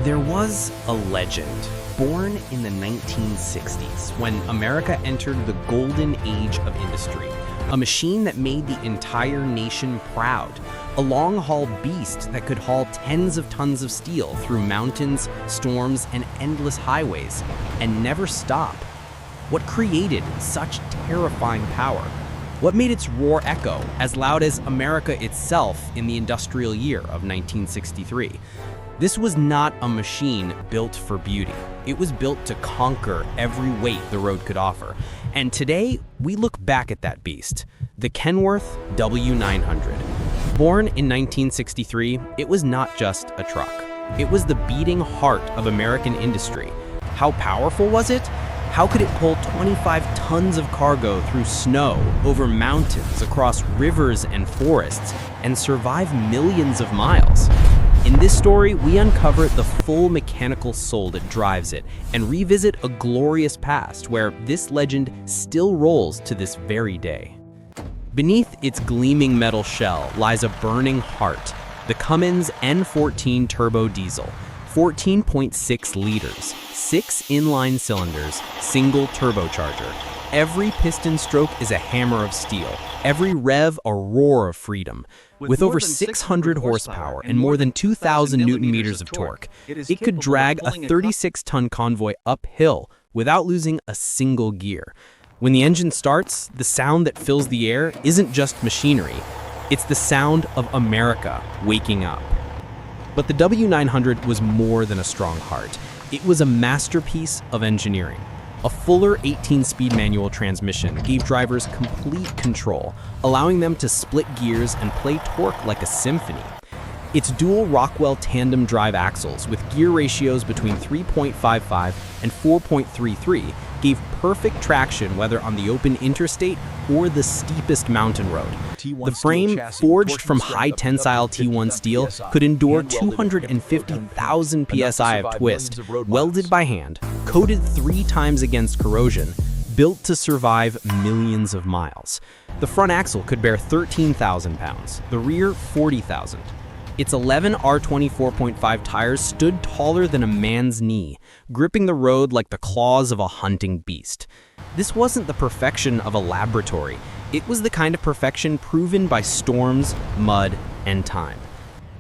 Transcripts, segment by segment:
There was a legend born in the 1960s when America entered the golden age of industry, a machine that made the entire nation proud, a long-haul beast that could haul tens of tons of steel through mountains, storms, and endless highways, and never stop. What created such terrifying power? What made its roar echo as loud as America itself in the industrial year of 1963? This was not a machine built for beauty. It was built to conquer every weight the road could offer. And today, we look back at that beast, the Kenworth W900. Born in 1963, it was not just a truck. It was the beating heart of American industry. How powerful was it? How could it pull 25 tons of cargo through snow, over mountains, across rivers and forests, and survive millions of miles? In this story, we uncover the full mechanical soul that drives it and revisit a glorious past where this legend still rolls to this very day. Beneath its gleaming metal shell lies a burning heart, the Cummins N14 turbo diesel, 14.6 liters, 6 inline cylinders, single turbocharger. Every piston stroke is a hammer of steel, every rev a roar of freedom. With over 600 horsepower and more than 2,000 newton-meters of torque, it could drag a 36-ton convoy uphill without losing a single gear. When the engine starts, the sound that fills the air isn't just machinery. It's the sound of America waking up. But the W900 was more than a strong heart. It was a masterpiece of engineering. A fuller 18-speed manual transmission gave drivers complete control, allowing them to split gears and play torque like a symphony. Its dual Rockwell tandem drive axles with gear ratios between 3.55 and 4.33 gave perfect traction whether on the open interstate or the steepest mountain road. The frame, forged from high-tensile T1 steel, could endure 250,000 psi of twist, welded by hand, coated 3 times against corrosion, built to survive millions of miles. The front axle could bear 13,000 pounds, the rear 40,000. Its 11 R24.5 tires stood taller than a man's knee, gripping the road like the claws of a hunting beast. This wasn't the perfection of a laboratory. It was the kind of perfection proven by storms, mud, and time.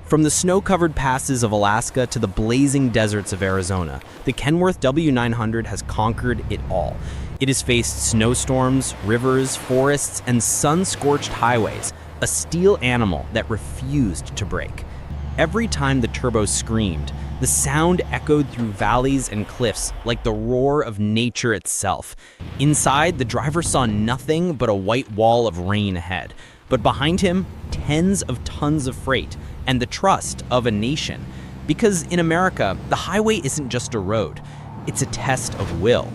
From the snow-covered passes of Alaska to the blazing deserts of Arizona, the Kenworth W900 has conquered it all. It has faced snowstorms, rivers, forests, and sun-scorched highways, a steel animal that refused to break. Every time the turbo screamed, the sound echoed through valleys and cliffs like the roar of nature itself. Inside, the driver saw nothing but a white wall of rain ahead, but behind him, tens of tons of freight and the trust of a nation. Because in America, the highway isn't just a road, it's a test of will.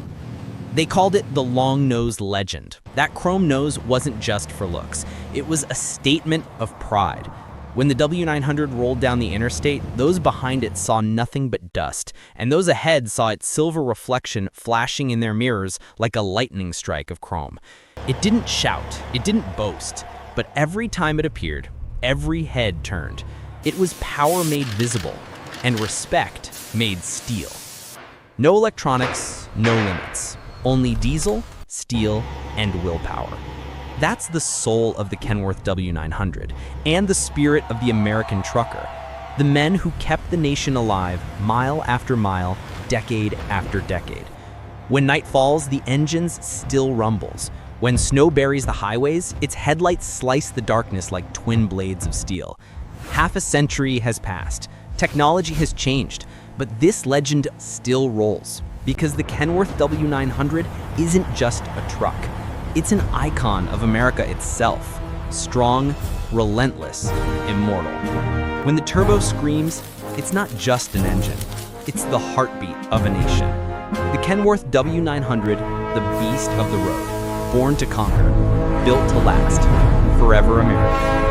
They called it the long-nosed legend. That chrome nose wasn't just for looks. It was a statement of pride. When the W900 rolled down the interstate, those behind it saw nothing but dust, and those ahead saw its silver reflection flashing in their mirrors like a lightning strike of chrome. It didn't shout, it didn't boast, but every time it appeared, every head turned. It was power made visible, and respect made steel. No electronics, no limits. Only diesel, steel, and willpower. That's the soul of the Kenworth W900 and the spirit of the American trucker. The men who kept the nation alive mile after mile, decade after decade. When night falls, the engines still rumbles. When snow buries the highways, its headlights slice the darkness like twin blades of steel. Half a century has passed. Technology has changed, but this legend still rolls. Because the Kenworth W900 isn't just a truck. It's an icon of America itself. Strong, relentless, immortal. When the turbo screams, it's not just an engine. It's the heartbeat of a nation. The Kenworth W900, the beast of the road. Born to conquer, built to last. Forever American.